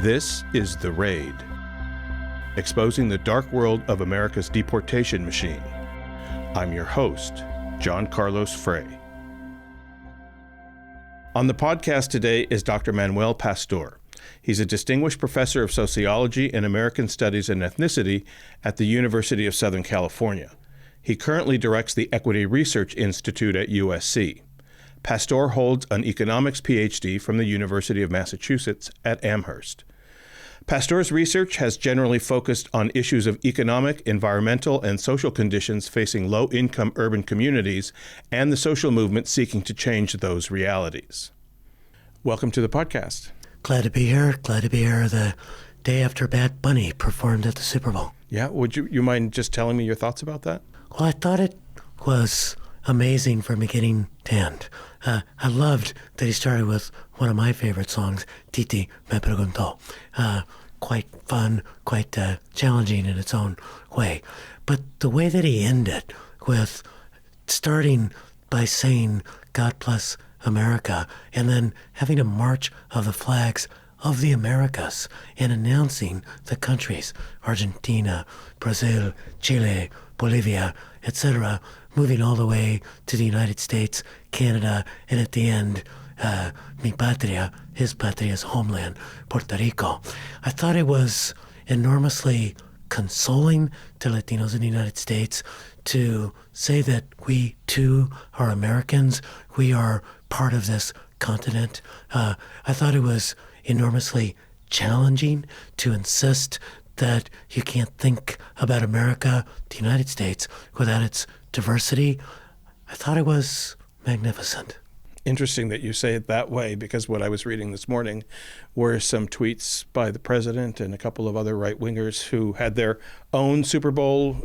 This is The Raid, exposing the dark world of America's deportation machine. I'm your host, John Carlos Frey. On the podcast today is Dr. Manuel Pastor. He's a distinguished professor of sociology and American studies and ethnicity at the University of Southern California. He currently directs the Equity Research Institute at USC. Pastor holds an economics Ph.D. from the University of Massachusetts at Amherst. Pastor's research has generally focused on issues of economic, environmental, and social conditions facing low-income urban communities and the social movement seeking to change those realities. Welcome to the podcast. Glad to be here. Glad to be here the day after Bad Bunny performed at the Super Bowl. Yeah, would you mind just telling me your thoughts about that? Well, I thought it was amazing from beginning to end. I loved that he started with one of my favorite songs, Titi Me Preguntó. Quite fun, quite challenging in its own way. But the way that he ended with starting by saying, God bless America, and then having a march of the flags of the Americas and announcing the countries, Argentina, Brazil, Chile, Bolivia, etc., moving all the way to the United States, Canada, and at the end, mi patria, his patria's homeland, Puerto Rico. I thought it was enormously consoling to Latinos in the United States to say that we too are Americans, we are part of this continent. I thought it was enormously challenging to insist that you can't think about America, the United States, without its diversity. I thought it was magnificent. Interesting that you say it that way, because what I was reading this morning were some tweets by the president and a couple of other right-wingers who had their own Super Bowl,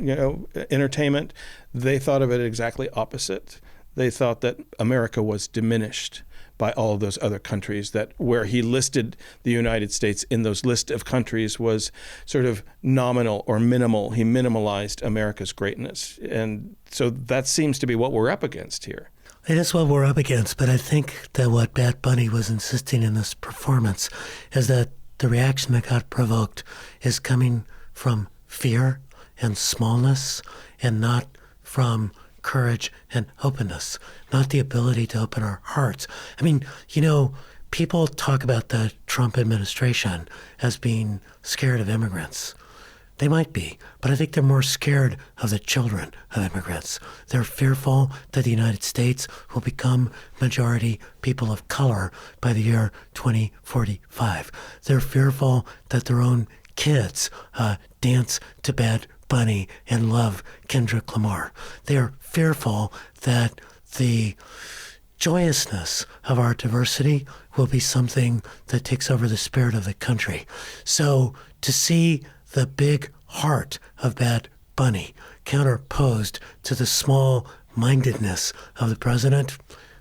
entertainment. They thought of it exactly opposite. They thought that America was diminished by all of those other countries, that where he listed the United States in those list of countries was sort of nominal or minimal. He minimalized America's greatness. And so that seems to be what we're up against here. It is what we're up against, but I think that what Bad Bunny was insisting in this performance is that the reaction that got provoked is coming from fear and smallness and not from courage and openness, not the ability to open our hearts. I mean, people talk about the Trump administration as being scared of immigrants. They might be, but I think they're more scared of the children of immigrants. They're fearful that the United States will become majority people of color by the year 2045. They're fearful that their own kids dance to Bad Bunny and love Kendrick Lamar. They're fearful that the joyousness of our diversity will be something that takes over the spirit of the country. So to see the big heart of Bad Bunny counterposed to the small-mindedness of the president,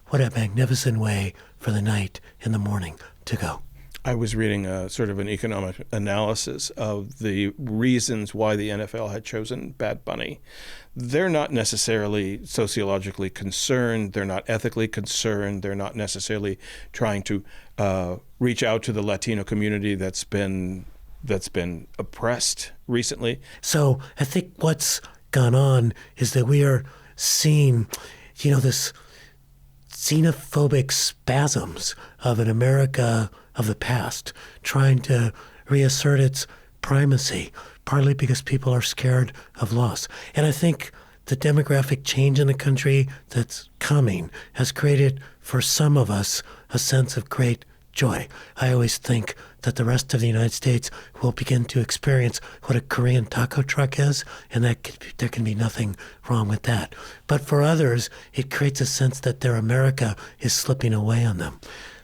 what a magnificent way for the night and the morning to go. I was reading a sort of an economic analysis of the reasons why the NFL had chosen Bad Bunny. They're not necessarily sociologically concerned. They're not ethically concerned. They're not necessarily trying to reach out to the Latino community that's been oppressed recently. So I think what's gone on is that we are seeing, this xenophobic spasms of an America of the past trying to reassert its primacy, partly because people are scared of loss. And I think the demographic change in the country that's coming has created for some of us a sense of great joy. I always think that the rest of the United States will begin to experience what a Korean taco truck is, and there can be nothing wrong with that. But for others, it creates a sense that their America is slipping away on them.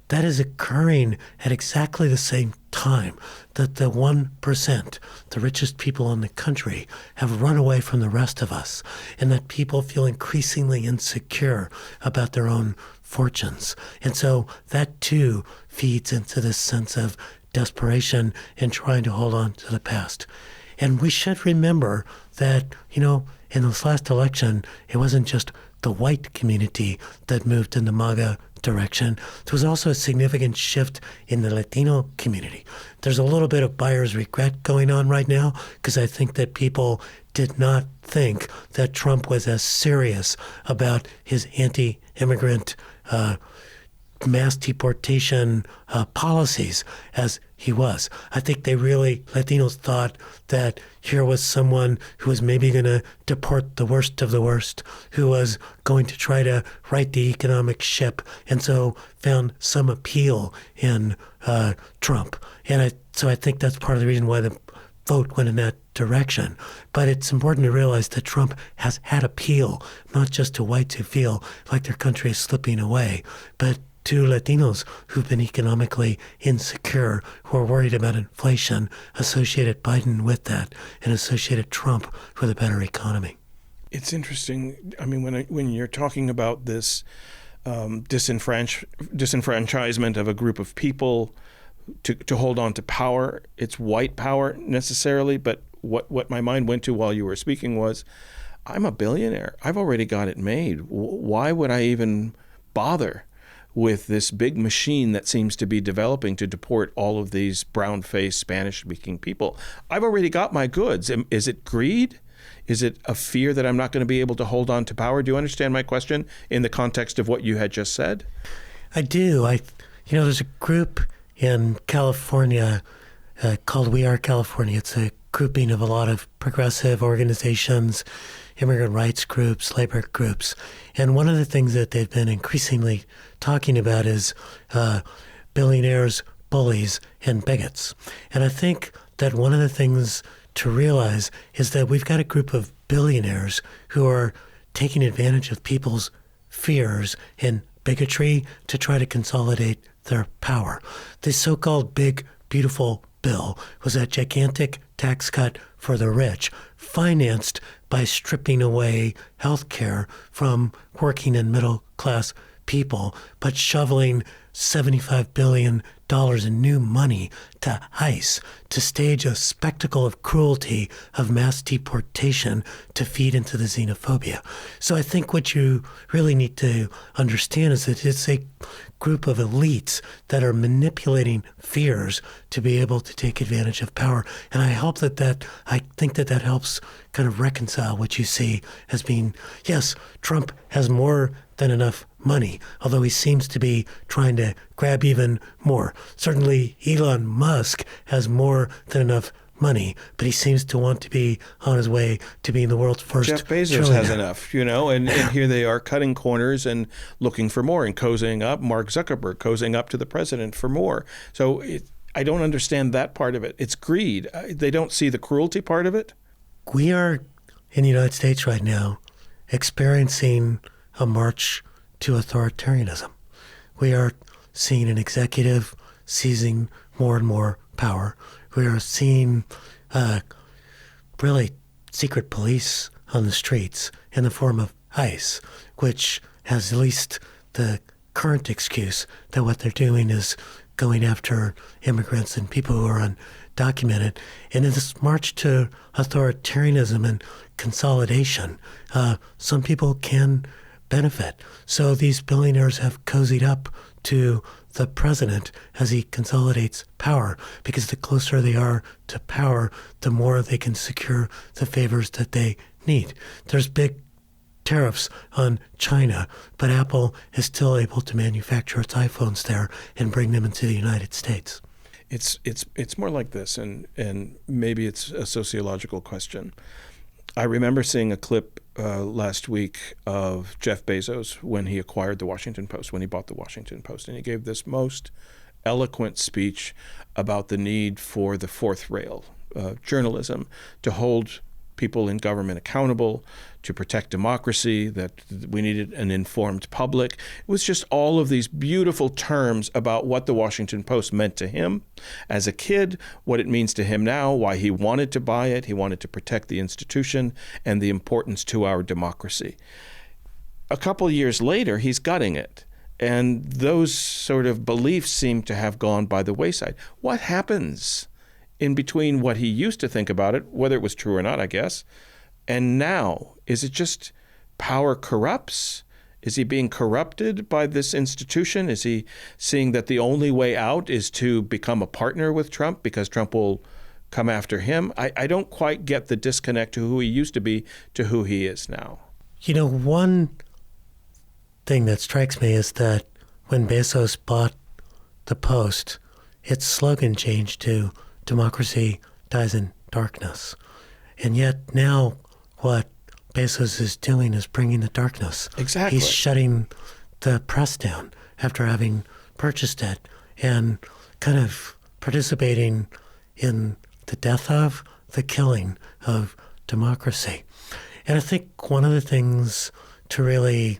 That is occurring at exactly the same time that the 1%, the richest people in the country, have run away from the rest of us, and that people feel increasingly insecure about their own fortunes. And so that too feeds into this sense of desperation and trying to hold on to the past. And we should remember that, in this last election, it wasn't just the white community that moved into MAGA direction. There was also a significant shift in the Latino community. There's a little bit of buyer's regret going on right now because I think that people did not think that Trump was as serious about his anti-immigrant mass deportation policies as he was. I think Latinos thought that here was someone who was maybe going to deport the worst of the worst, who was going to try to right the economic ship, and so found some appeal in Trump. So I think that's part of the reason why the vote went in that direction. But it's important to realize that Trump has had appeal, not just to whites who feel like their country is slipping away, but to Latinos who've been economically insecure, who are worried about inflation, associated Biden with that, and associated Trump with a better economy. It's interesting. I mean, when you're talking about this disenfranchisement of a group of people to hold on to power, it's white power necessarily, but what my mind went to while you were speaking was, I'm a billionaire. I've already got it made. Why would I even bother with this big machine that seems to be developing to deport all of these brown-faced Spanish-speaking people? I've already got my goods. Is it greed? Is it a fear that I'm not going to be able to hold on to power? Do you understand my question in the context of what you had just said? I do. There's a group in California called We Are California. It's a grouping of a lot of progressive organizations, immigrant rights groups, labor groups. And one of the things that they've been increasingly talking about is billionaires, bullies, and bigots. And I think that one of the things to realize is that we've got a group of billionaires who are taking advantage of people's fears and bigotry to try to consolidate their power. The so-called Big Beautiful Bill was a gigantic tax cut for the rich, financed by stripping away health care from working and middle-class people, but shoveling $75 billion in new money to ICE to stage a spectacle of cruelty, of mass deportation to feed into the xenophobia. So I think what you really need to understand is that it's a group of elites that are manipulating fears to be able to take advantage of power. And I think that helps kind of reconcile what you see as being, yes, Trump has more than enough money, although he seems to be trying to grab even more. Certainly, Elon Musk has more than enough money, but he seems to want to be on his way to being the world's first Jeff Bezos trillionaire. has enough, and here they are cutting corners and looking for more and cozying up, Mark Zuckerberg cozying up to the president for more. So I don't understand that part of it. It's greed. They don't see the cruelty part of it. We are, in the United States right now, experiencing a march to authoritarianism. We are seeing an executive seizing more and more power. We are seeing really secret police on the streets in the form of ICE, which has at least the current excuse that what they're doing is going after immigrants and people who are undocumented. And in this march to authoritarianism and consolidation, some people can benefit. So these billionaires have cozied up to the president as he consolidates power, because the closer they are to power, the more they can secure the favors that they need. There's big tariffs on China, but Apple is still able to manufacture its iPhones there and bring them into the United States. It's more like this, and maybe it's a sociological question. I remember seeing a clip last week of Jeff Bezos when he acquired the Washington Post, when he bought the Washington Post, and he gave this most eloquent speech about the need for the fourth rail, journalism, to hold people in government accountable, to protect democracy, that we needed an informed public. It was just all of these beautiful terms about what the Washington Post meant to him as a kid, what it means to him now, why he wanted to buy it. He wanted to protect the institution and the importance to our democracy. A couple of years later, he's gutting it. And those sort of beliefs seem to have gone by the wayside. What happens in between what he used to think about it, whether it was true or not, I guess, and now? Is it just power corrupts? Is he being corrupted by this institution? Is he seeing that the only way out is to become a partner with Trump because Trump will come after him? I don't quite get the disconnect to who he used to be to who he is now. One thing that strikes me is that when Bezos bought the Post, its slogan changed to "Democracy dies in darkness." And yet now what Bezos is doing is bringing the darkness. Exactly. He's shutting the press down after having purchased it and kind of participating in the death of, the killing of democracy. And I think one of the things to really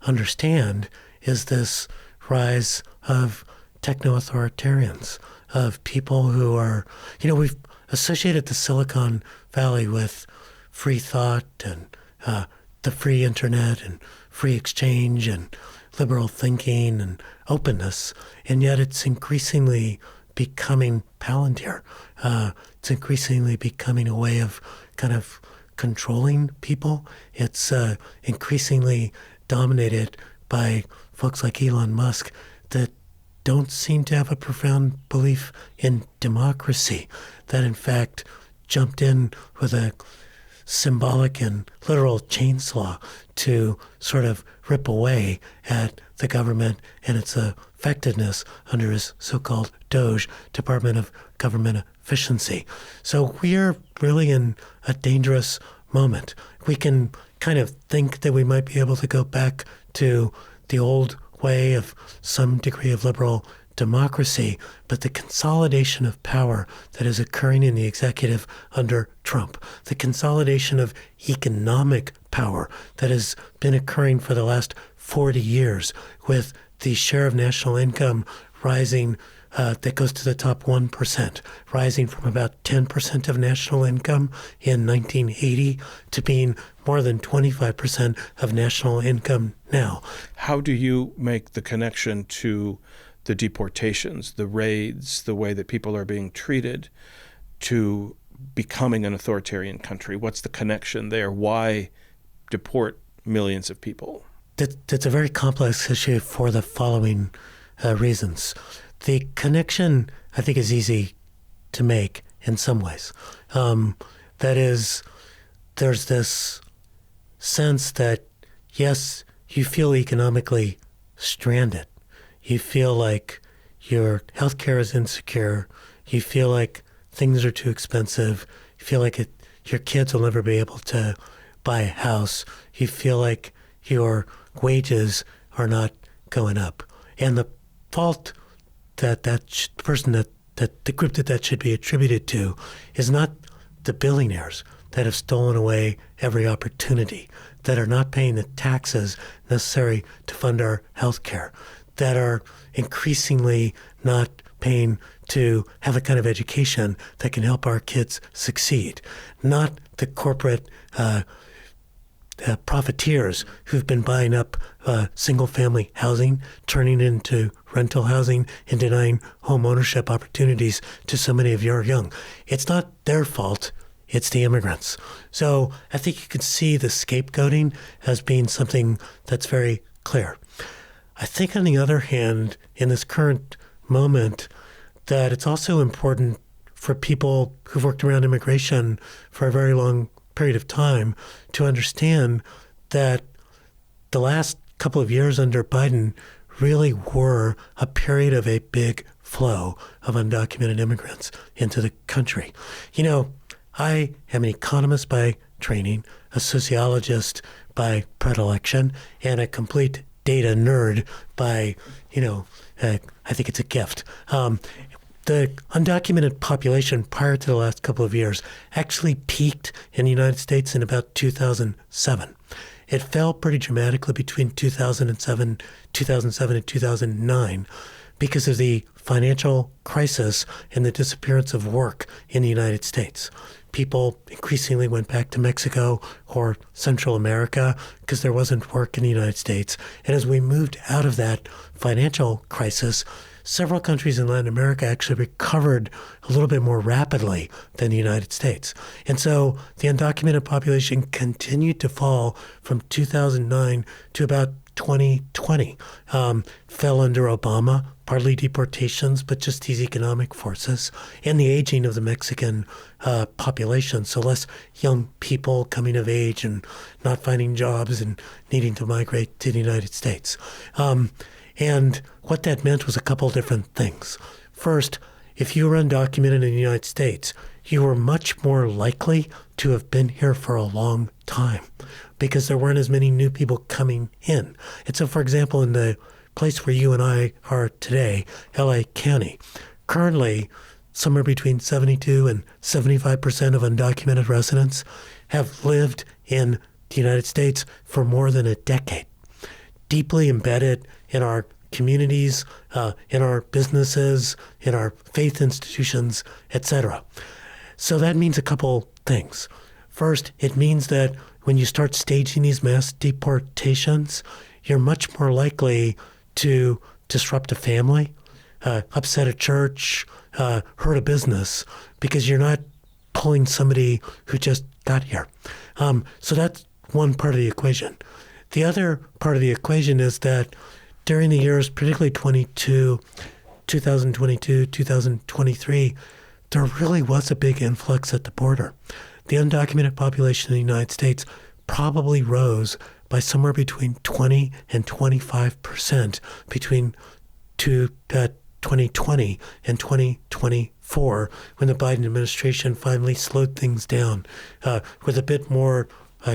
understand is this rise of techno-authoritarians, of people who are, we've associated the Silicon Valley with free thought and the free internet and free exchange and liberal thinking and openness, and yet it's increasingly becoming Palantir. It's increasingly becoming a way of kind of controlling people. It's increasingly dominated by folks like Elon Musk that don't seem to have a profound belief in democracy, that in fact jumped in with a symbolic and literal chainsaw to sort of rip away at the government and its effectiveness under his so-called DOGE, Department of Government Efficiency. So we are really in a dangerous moment. We can kind of think that we might be able to go back to the old way of some degree of liberal democracy, but the consolidation of power that is occurring in the executive under Trump, the consolidation of economic power that has been occurring for the last 40 years, with the share of national income rising that goes to the top 1%, rising from about 10% of national income in 1980 to being more than 25% of national income now. How do you make the connection to the deportations, the raids, the way that people are being treated, to becoming an authoritarian country? What's the connection there? Why deport millions of people? That's a very complex issue for the following reasons. The connection, I think, is easy to make in some ways. That is, there's this sense that, yes, you feel economically stranded. You feel like your healthcare is insecure. You feel like things are too expensive. You feel like your kids will never be able to buy a house. You feel like your wages are not going up. And the fault that the group that should be attributed to is not the billionaires that have stolen away every opportunity, that are not paying the taxes necessary to fund our health care, that are increasingly not paying to have the kind of education that can help our kids succeed, not the corporate profiteers who've been buying up single-family housing, turning it into rental housing, and denying home ownership opportunities to so many of your young. It's not their fault. It's the immigrants. So I think you can see the scapegoating as being something that's very clear. I think, on the other hand, in this current moment, that it's also important for people who've worked around immigration for a very long period of time to understand that the last couple of years under Biden really were a period of a big flow of undocumented immigrants into the country. I am an economist by training, a sociologist by predilection, and a complete data nerd by, I think it's a gift. The undocumented population prior to the last couple of years actually peaked in the United States in about 2007. It fell pretty dramatically between 2007 and 2009 because of the financial crisis and the disappearance of work in the United States. People increasingly went back to Mexico or Central America because there wasn't work in the United States. And as we moved out of that financial crisis, several countries in Latin America actually recovered a little bit more rapidly than the United States. And so the undocumented population continued to fall from 2009 to about 2020 fell under Obama, partly deportations, but just these economic forces, and the aging of the Mexican population. So less young people coming of age and not finding jobs and needing to migrate to the United States. And what that meant was a couple different things. First, if you were undocumented in the United States, you were much more likely to have been here for a long time because there weren't as many new people coming in. And so, for example, in the place where you and I are today, LA County, currently somewhere between 72 and 75% of undocumented residents have lived in the United States for more than a decade, deeply embedded in our communities, in our businesses, in our faith institutions, etc. So that means a couple things. First, it means that when you start staging these mass deportations, you're much more likely to disrupt a family, upset a church, hurt a business, because you're not pulling somebody who just got here. So that's one part of the equation. The other part of the equation is that during the years, particularly 2022, 2023, there really was a big influx at the border. The undocumented population in the United States probably rose by somewhere between 20 and 25% between 2020 and 2024, when the Biden administration finally slowed things down with a bit more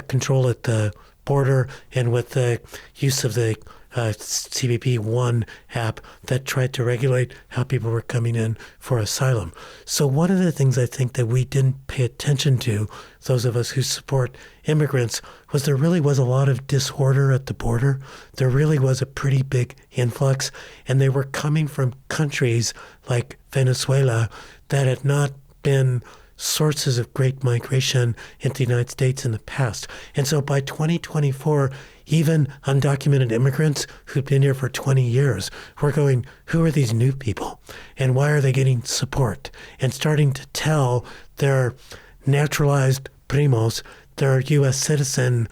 control at the border and with the use of the CBP One app that tried to regulate how people were coming in for asylum. So one of the things I think that we didn't pay attention to, those of us who support immigrants, was there really was a lot of disorder at the border. There really was a pretty big influx, and they were coming from countries like Venezuela that had not been sources of great migration into the United States in the past. And so by 2024, even undocumented immigrants who've been here for 20 years were going, who are these new people? And why are they getting support? And starting to tell their naturalized primos, their U.S. citizen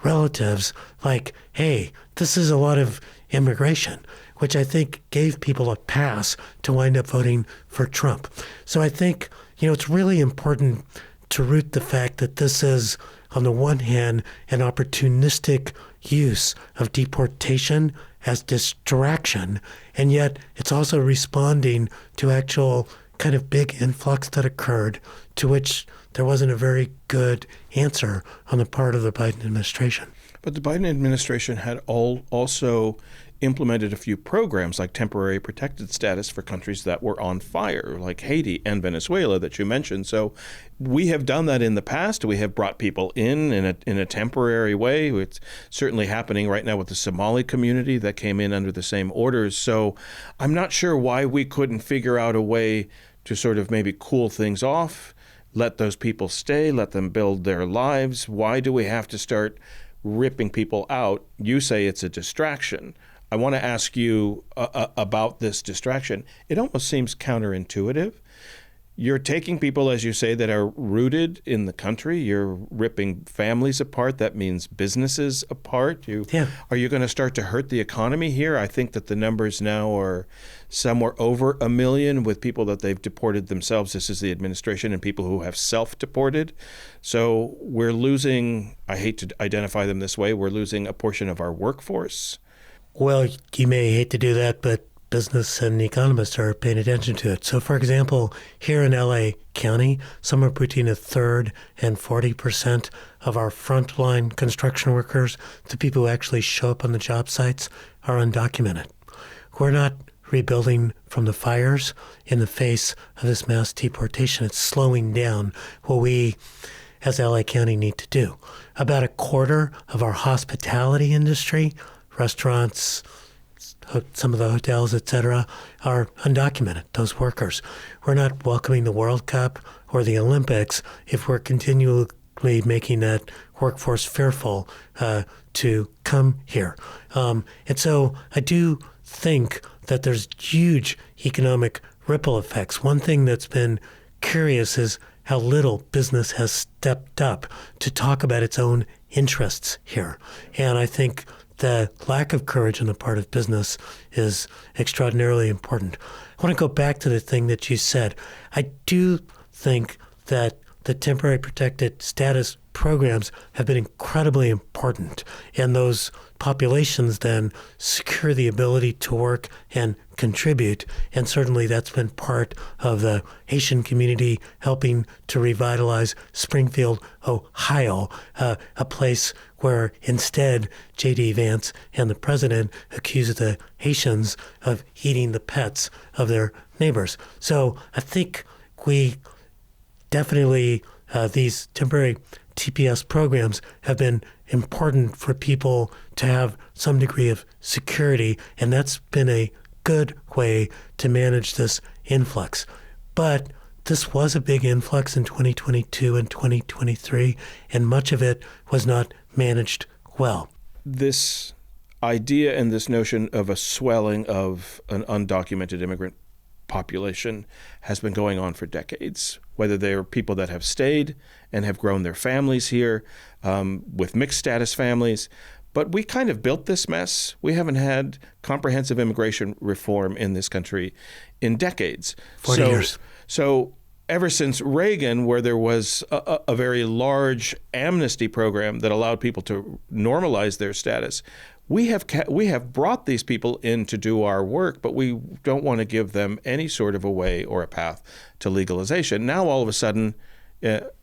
relatives, like, hey, this is a lot of immigration, which I think gave people a pass to wind up voting for Trump. So I think, it's really important to root the fact that this is, on the one hand, an opportunistic use of deportation as distraction, and yet it's also responding to actual kind of big influx that occurred, to which there wasn't a very good answer on the part of the Biden administration. But the Biden administration had also implemented a few programs like temporary protected status for countries that were on fire, like Haiti and Venezuela that you mentioned. So we have done that in the past. We have brought people in a temporary way. It's certainly happening right now with the Somali community that came in under the same orders. So I'm not sure why we couldn't figure out a way to sort of maybe cool things off, let those people stay, let them build their lives. Why do we have to start ripping people out? You say it's a distraction. I want to ask you about this distraction. It almost seems counterintuitive. You're taking people, as you say, that are rooted in the country. You're ripping families apart. That means businesses apart. Are you going to start to hurt the economy here? I think that the numbers now are somewhere over 1 million with people that they've deported themselves. This is the administration, and people who have self-deported. So we're losing, I hate to identify them this way, we're losing a portion of our workforce. Well, you may hate to do that, but business and economists are paying attention to it. So, for example, here in LA County, somewhere between a third and 40% of our frontline construction workers, the people who actually show up on the job sites, are undocumented. We're not rebuilding from the fires in the face of this mass deportation. It's slowing down what we, as LA County, need to do. About a quarter of our hospitality industry, restaurants, some of the hotels, etc., are undocumented, those workers. We're not welcoming the World Cup or the Olympics if we're continually making that workforce fearful to come here. And so I do think that there's huge economic ripple effects. One thing that's been curious is how little business has stepped up to talk about its own interests here. And I think the lack of courage on the part of business is extraordinarily important. I want to go back to the thing that you said. I do think that the temporary protected status programs have been incredibly important, and those populations then secure the ability to work and contribute. And certainly that's been part of the Haitian community helping to revitalize Springfield, Ohio, a place where instead J.D. Vance and the president accuse the Haitians of eating the pets of their neighbors. So I think we definitely, these temporary TPS programs have been important for people to have some degree of security, and that's been a good way to manage this influx. But this was a big influx in 2022 and 2023, and much of it was not managed well. This idea and this notion of a swelling of an undocumented immigrant population has been going on for decades, whether they are people that have stayed and have grown their families here with mixed status families. But we kind of built this mess. We haven't had comprehensive immigration reform in this country in decades. 40 years. So ever since Reagan, where there was a very large amnesty program that allowed people to normalize their status, we have brought these people in to do our work, but we don't want to give them any sort of a way or a path to legalization. Now, all of a sudden, let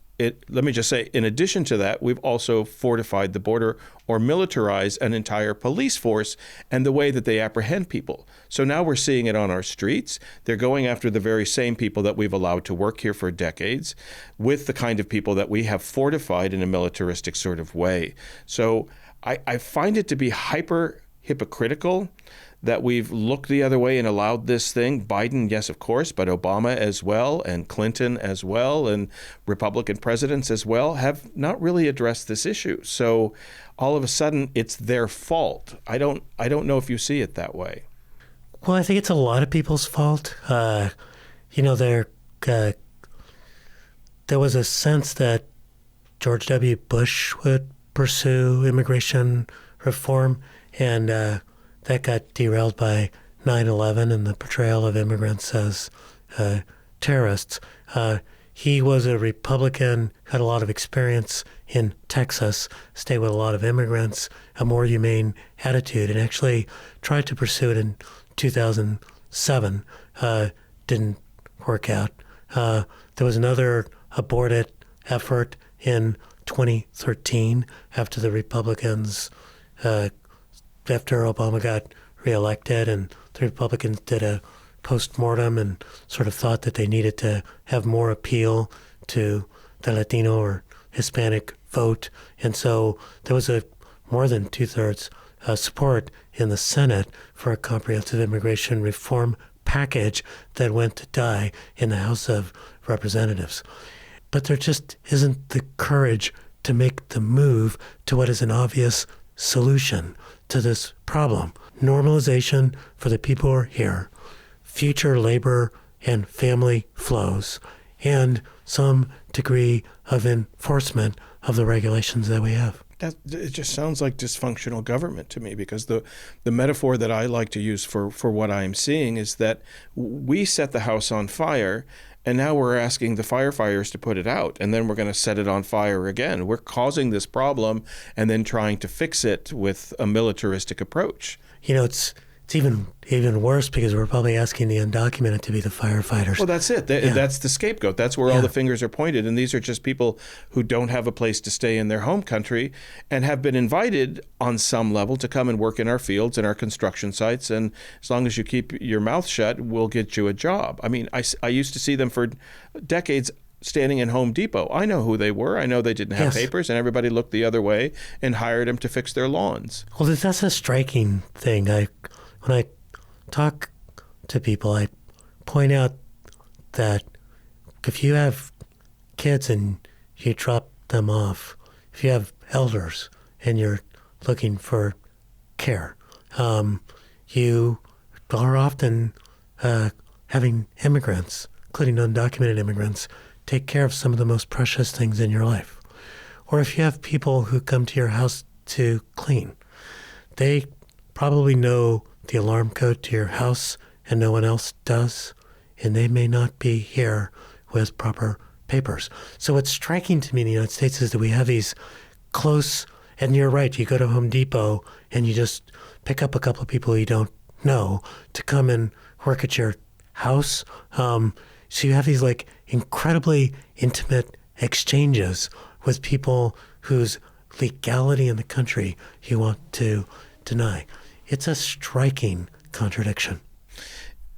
me just say, in addition to that, we've also fortified the border or militarized an entire police force and the way that they apprehend people. So now we're seeing it on our streets. They're going after the very same people that we've allowed to work here for decades with the kind of people that we have fortified in a militaristic sort of way. So I find it to be hyper hypocritical that we've looked the other way and allowed this thing. Biden, yes, of course, but Obama as well, and Clinton as well, and Republican presidents as well have not really addressed this issue. So all of a sudden, it's their fault. I don't know if you see it that way. Well, I think it's a lot of people's fault. There was a sense that George W. Bush would pursue immigration reform, and that got derailed by 9/11 and the portrayal of immigrants as terrorists. He was a Republican, had a lot of experience in Texas, stayed with a lot of immigrants, a more humane attitude, and actually tried to pursue it in 2007. Didn't work out. There was another aborted effort in 2013 after the Republicans, after Obama got reelected, and the Republicans did a post-mortem and sort of thought that they needed to have more appeal to the Latino or Hispanic vote. And so there was a more than two-thirds support in the Senate for a comprehensive immigration reform package that went to die in the House of Representatives. But there just isn't the courage to make the move to what is an obvious solution to this problem. Normalization for the people who are here, future labor and family flows, and some degree of enforcement of the regulations that we have. It just sounds like dysfunctional government to me, because the metaphor that I like to use for what I'm seeing is that we set the house on fire, and now we're asking the firefighters to put it out, and then we're going to set it on fire again. We're causing this problem and then trying to fix it with a militaristic approach. It's even worse, because we're probably asking the undocumented to be the firefighters. Well, that's it. That's the scapegoat. That's where all the fingers are pointed. And these are just people who don't have a place to stay in their home country and have been invited on some level to come and work in our fields and our construction sites. And as long as you keep your mouth shut, we'll get you a job. I mean, I used to see them for decades standing in Home Depot. I know who they were. I know they didn't have papers, and everybody looked the other way and hired them to fix their lawns. Well, that's a striking thing. When I talk to people, I point out that if you have kids and you drop them off, if you have elders and you're looking for care, you are often having immigrants, including undocumented immigrants, take care of some of the most precious things in your life. Or if you have people who come to your house to clean, they probably know the alarm code to your house and no one else does, and they may not be here with proper papers. So what's striking to me in the United States is that we have these close, and you're right, you go to Home Depot and you just pick up a couple of people you don't know to come and work at your house. So you have these like incredibly intimate exchanges with people whose legality in the country you want to deny. It's a striking contradiction.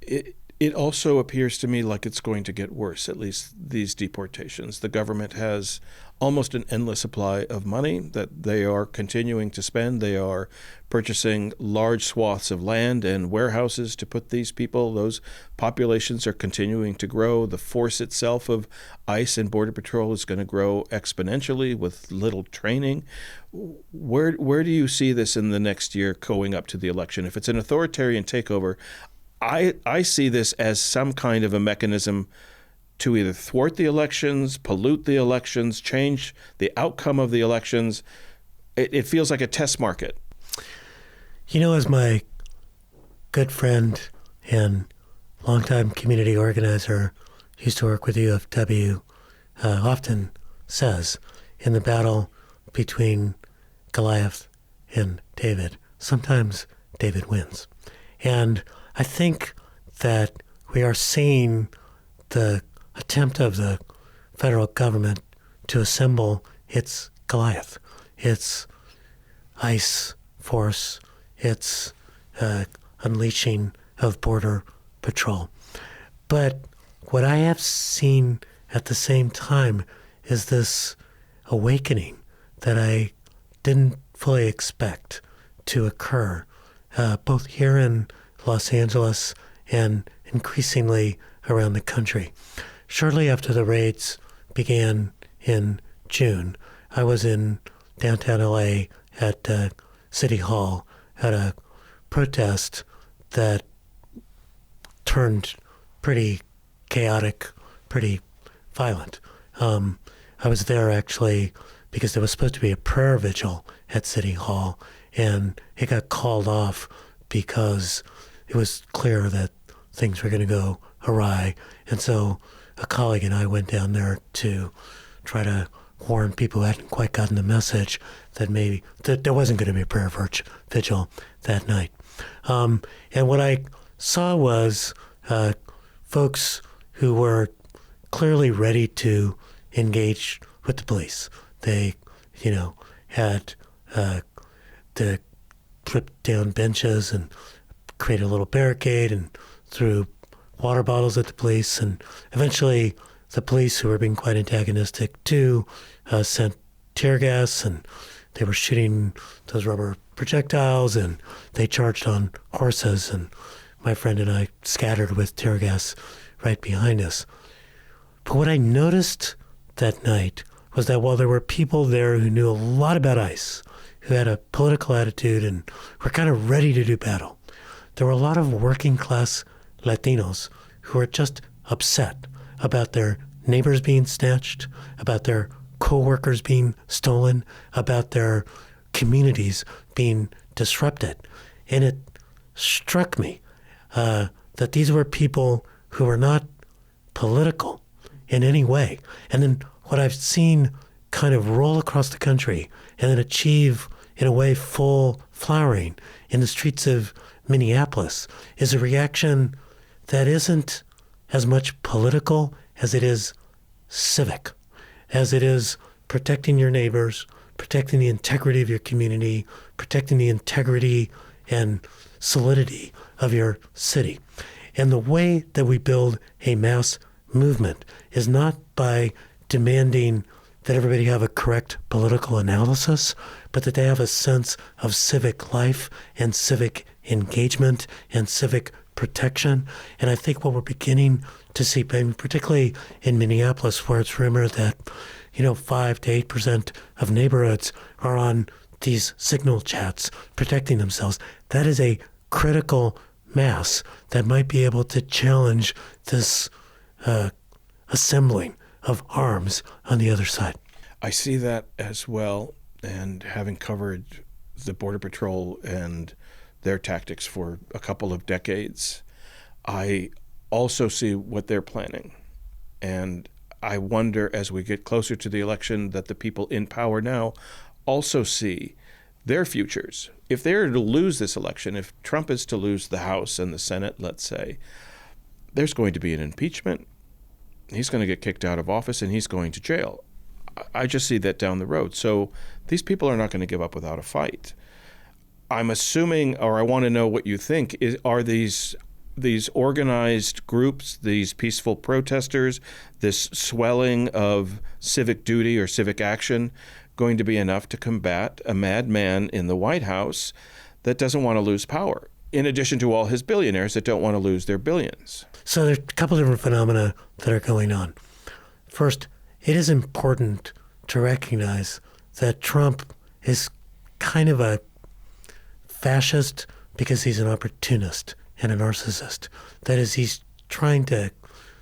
It also appears to me like it's going to get worse, at least these deportations. The government has almost an endless supply of money that they are continuing to spend. They are purchasing large swaths of land and warehouses to put these people. Those populations are continuing to grow. The force itself of ICE and Border Patrol is going to grow exponentially with little training. Where do you see this in the next year going up to the election? If it's an authoritarian takeover, I see this as some kind of a mechanism to either thwart the elections, pollute the elections, change the outcome of the elections. It feels like a test market. You know, as my good friend and longtime community organizer who used to work with UFW often says, in the battle between Goliath and David, sometimes David wins. And I think that we are seeing the attempt of the federal government to assemble its Goliath, its ICE force, its unleashing of Border Patrol. But what I have seen at the same time is this awakening that I didn't fully expect to occur, both here in Los Angeles and increasingly around the country. Shortly after the raids began in June, I was in downtown LA at City Hall at a protest that turned pretty chaotic, pretty violent. I was there actually because there was supposed to be a prayer vigil at City Hall, and it got called off because it was clear that things were going to go awry. And so a colleague and I went down there to try to warn people who hadn't quite gotten the message that maybe that there wasn't going to be a prayer vigil that night. And what I saw was folks who were clearly ready to engage with the police. They, had to rip down benches and create a little barricade and threw water bottles at the police. And eventually the police, who were being quite antagonistic too, sent tear gas, and they were shooting those rubber projectiles, and they charged on horses, and my friend and I scattered with tear gas right behind us. But what I noticed that night was that while there were people there who knew a lot about ICE, who had a political attitude and were kind of ready to do battle, there were a lot of working class Latinos who were just upset about their neighbors being snatched, about their co-workers being stolen, about their communities being disrupted. And it struck me that these were people who were not political in any way. And then what I've seen kind of roll across the country and then achieve, in a way, full flowering in the streets of Minneapolis is a reaction that isn't as much political as it is civic, as it is protecting your neighbors, protecting the integrity of your community, protecting the integrity and solidity of your city. And the way that we build a mass movement is not by demanding that everybody have a correct political analysis, but that they have a sense of civic life and civic engagement and civic protection. And I think what we're beginning to see, particularly in Minneapolis, where it's rumored that 5 to 8% of neighborhoods are on these signal chats protecting themselves, that is a critical mass that might be able to challenge this assembling of arms on the other side. I see that as well, and having covered the Border Patrol and their tactics for a couple of decades. I also see what they're planning. And I wonder, as we get closer to the election, that the people in power now also see their futures. If they're to lose this election, if Trump is to lose the House and the Senate, let's say, there's going to be an impeachment. He's going to get kicked out of office and he's going to jail. I just see that down the road. So these people are not going to give up without a fight. I'm assuming, or I want to know what you think, are these organized groups, these peaceful protesters, this swelling of civic duty or civic action going to be enough to combat a madman in the White House that doesn't want to lose power, in addition to all his billionaires that don't want to lose their billions? So there's a couple different phenomena that are going on. First, it is important to recognize that Trump is kind of a fascist because he's an opportunist and a narcissist. That is, he's trying to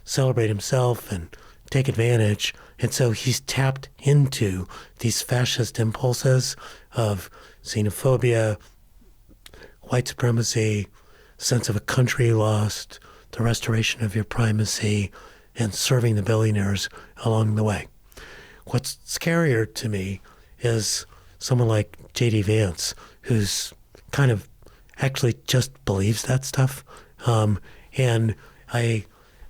celebrate himself and take advantage. And so he's tapped into these fascist impulses of xenophobia, white supremacy, sense of a country lost, the restoration of your primacy, and serving the billionaires along the way. What's scarier to me is someone like J.D. Vance, who's kind of actually just believes that stuff. And I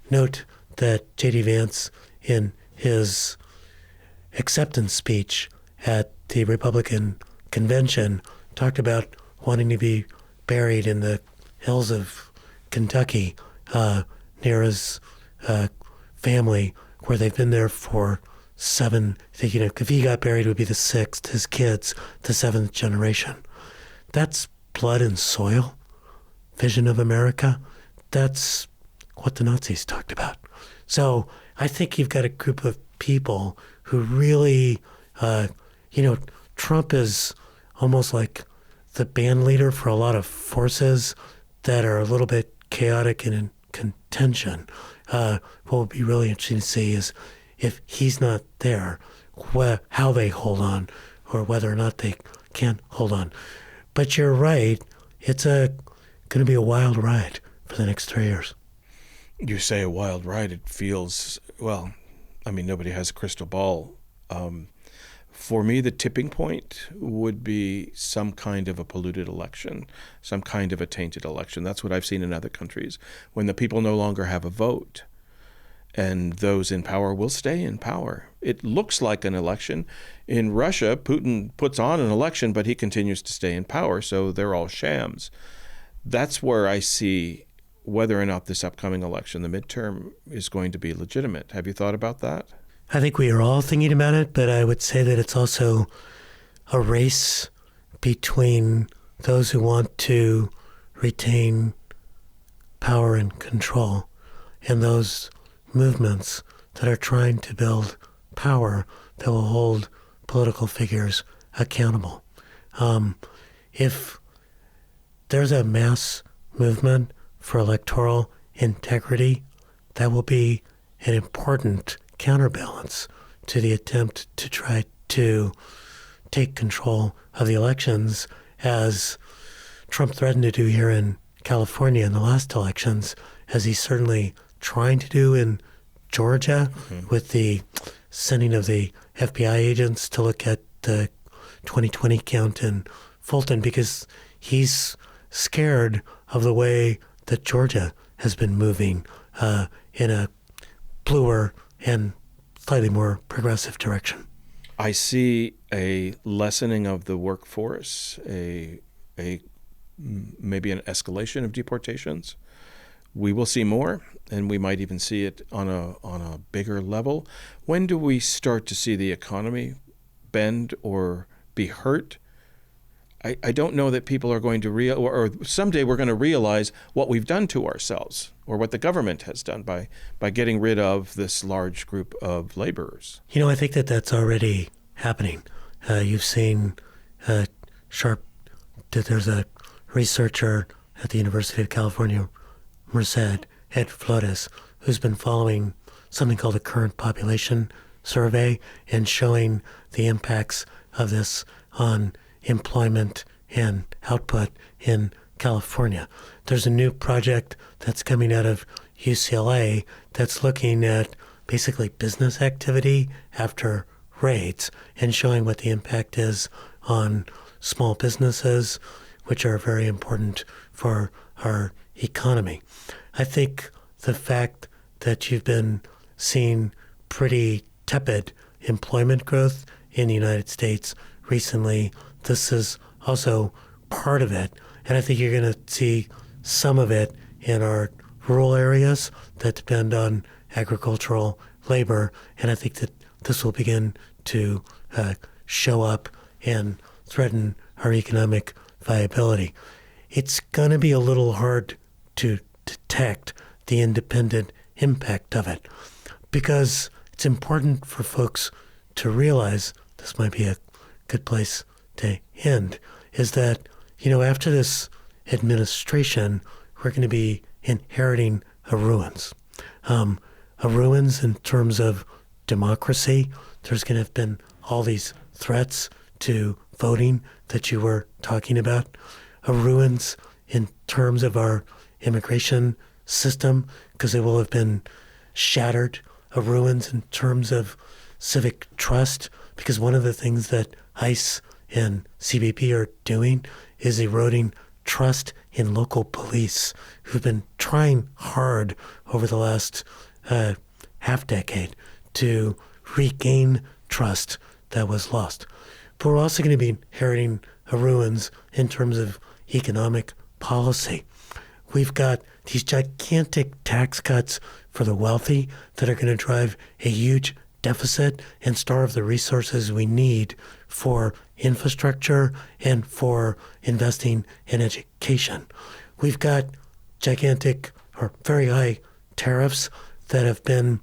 note that J.D. Vance, in his acceptance speech at the Republican convention, talked about wanting to be buried in the hills of Kentucky near his family, where they've been there for if he got buried, it would be the sixth, his kids, the seventh generation. That's blood and soil vision of America. That's what the Nazis talked about. So I think you've got a group of people who really, Trump is almost like the band leader for a lot of forces that are a little bit chaotic and in contention. What would be really interesting to see is if he's not there, how they hold on or whether or not they can hold on. But you're right, it's going to be a wild ride for the next 3 years. You say a wild ride, it feels, nobody has a crystal ball. For me, the tipping point would be some kind of a polluted election, some kind of a tainted election. That's what I've seen in other countries, when the people no longer have a vote. And those in power will stay in power. It looks like an election. In Russia, Putin puts on an election, but he continues to stay in power, so they're all shams. That's where I see whether or not this upcoming election, the midterm, is going to be legitimate. Have you thought about that? I think we are all thinking about it, but I would say that it's also a race between those who want to retain power and control and those movements that are trying to build power that will hold political figures accountable. If there's a mass movement for electoral integrity, that will be an important counterbalance to the attempt to try to take control of the elections, as Trump threatened to do here in California in the last elections, as he's certainly trying to do in Georgia with the sending of the FBI agents to look at the 2020 count in Fulton, because he's scared of the way that Georgia has been moving in a bluer and slightly more progressive direction. I see a lessening of the workforce, maybe an escalation of deportations. We will see more, and we might even see it on a bigger level. When do we start to see the economy bend or be hurt? I don't know that people are going to or someday we're going to realize what we've done to ourselves, or what the government has done by getting rid of this large group of laborers. I think that that's already happening. You've seen that there's a researcher at the University of California, Merced, Ed Flores, who's been following something called a current population survey and showing the impacts of this on employment and output in California. There's a new project that's coming out of UCLA that's looking at basically business activity after raids and showing what the impact is on small businesses, which are very important for our economy. I think the fact that you've been seeing pretty tepid employment growth in the United States recently, this is also part of it. And I think you're going to see some of it in our rural areas that depend on agricultural labor. And I think that this will begin to show up and threaten our economic viability. It's going to be a little hard to detect the independent impact of it because it's important for folks to realize, this might be a good place to end, is that, after this administration, we're going to be inheriting a ruins. A ruins in terms of democracy. There's going to have been all these threats to voting that you were talking about. A ruins in terms of our immigration system, because it will have been shattered. A ruins in terms of civic trust, because one of the things that ICE and CBP are doing is eroding trust in local police, who've been trying hard over the last half decade to regain trust that was lost. But we're also going to be inheriting a ruins in terms of economic policy. We've got these gigantic tax cuts for the wealthy that are going to drive a huge deficit and starve the resources we need for infrastructure and for investing in education. We've got gigantic or very high tariffs that have been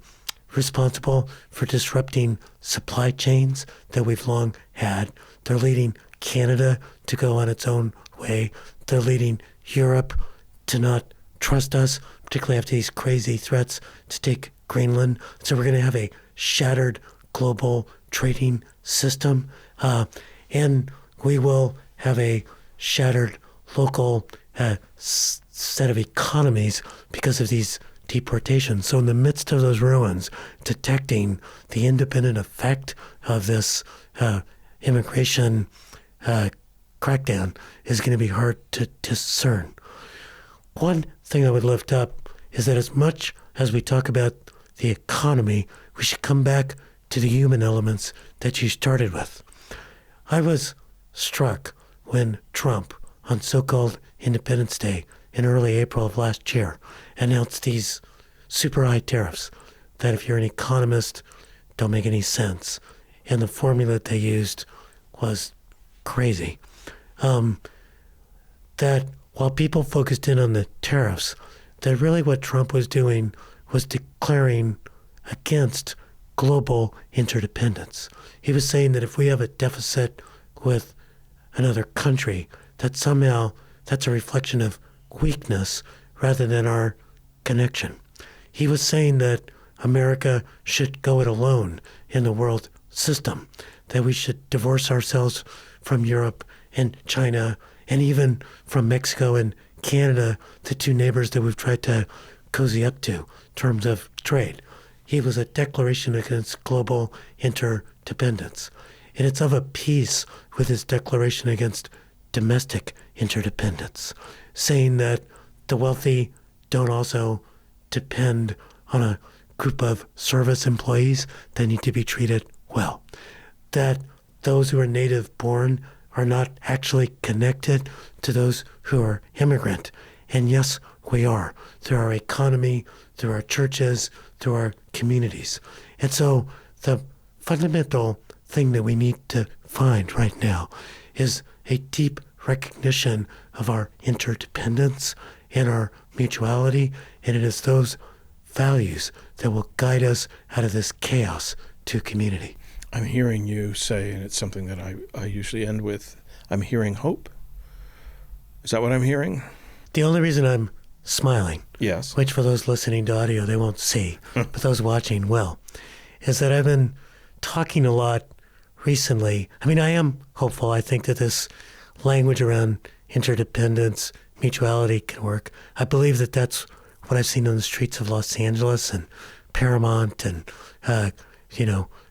responsible for disrupting supply chains that we've long had. They're leading Canada to go on its own way. They're leading Europe to not trust us, particularly after these crazy threats to take Greenland. So we're going to have a shattered global trading system, and we will have a shattered local set of economies because of these deportations. So in the midst of those ruins, detecting the independent effect of this immigration crackdown is going to be hard to discern. One thing I would lift up is that as much as we talk about the economy, we should come back to the human elements that you started with. I was struck when Trump, on so-called Independence Day in early April of last year, announced these super high tariffs that, if you're an economist, don't make any sense. And the formula that they used was crazy. That while people focused in on the tariffs, that really what Trump was doing was declaring against global interdependence. He was saying that if we have a deficit with another country, that somehow that's a reflection of weakness rather than our connection. He was saying that America should go it alone in the world system, that we should divorce ourselves from Europe and China and even from Mexico and Canada, the two neighbors that we've tried to cozy up to in terms of trade. He was a declaration against global interdependence. And it's of a piece with his declaration against domestic interdependence, saying that the wealthy don't also depend on a group of service employees that need to be treated well, that those who are native born are not actually connected to those who are immigrant. And yes, we are, through our economy, through our churches, through our communities. And so the fundamental thing that we need to find right now is a deep recognition of our interdependence and our mutuality, and it is those values that will guide us out of this chaos to community. I'm hearing you say, and it's something that I usually end with, I'm hearing hope. Is that what I'm hearing? The only reason I'm smiling, yes, which for those listening to audio they won't see, but those watching will, is that I've been talking a lot recently. I mean, I am hopeful. I think that this language around interdependence, mutuality can work. I believe that that's what I've seen on the streets of Los Angeles and Paramount and,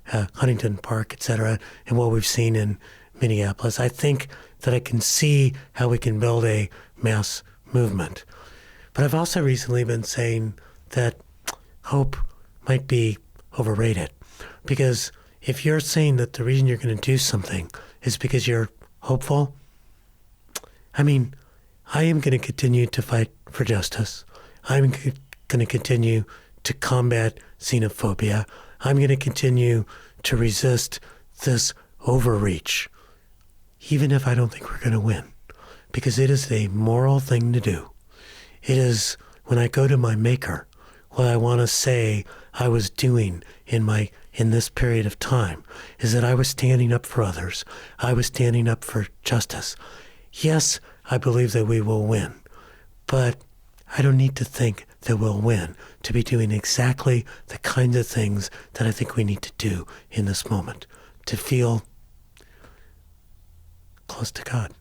Huntington Park, et cetera, and what we've seen in Minneapolis. I think that I can see how we can build a mass movement. But I've also recently been saying that hope might be overrated, because if you're saying that the reason you're going to do something is because you're hopeful, I am going to continue to fight for justice. I'm going to continue to combat xenophobia. I'm going to continue to resist this overreach, even if I don't think we're going to win, because it is a moral thing to do. It is, when I go to my maker, what I want to say I was doing in this period of time is that I was standing up for others. I was standing up for justice. Yes, I believe that we will win, but I don't need to think that we'll win to be doing exactly the kinds of things that I think we need to do in this moment to feel close to God.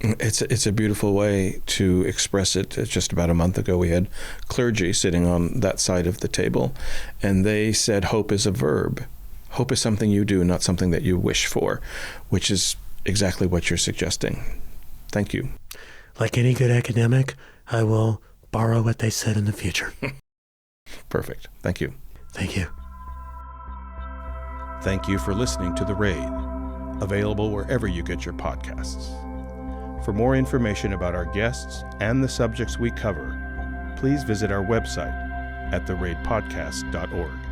It's a beautiful way to express it. Just about a month ago, we had clergy sitting on that side of the table, and they said hope is a verb. Hope is something you do, not something that you wish for, which is exactly what you're suggesting. Thank you. Like any good academic, I will borrow what they said in the future. Perfect. Thank you. Thank you. Thank you for listening to The Raid, available wherever you get your podcasts. For more information about our guests and the subjects we cover, please visit our website at theraidpodcast.org.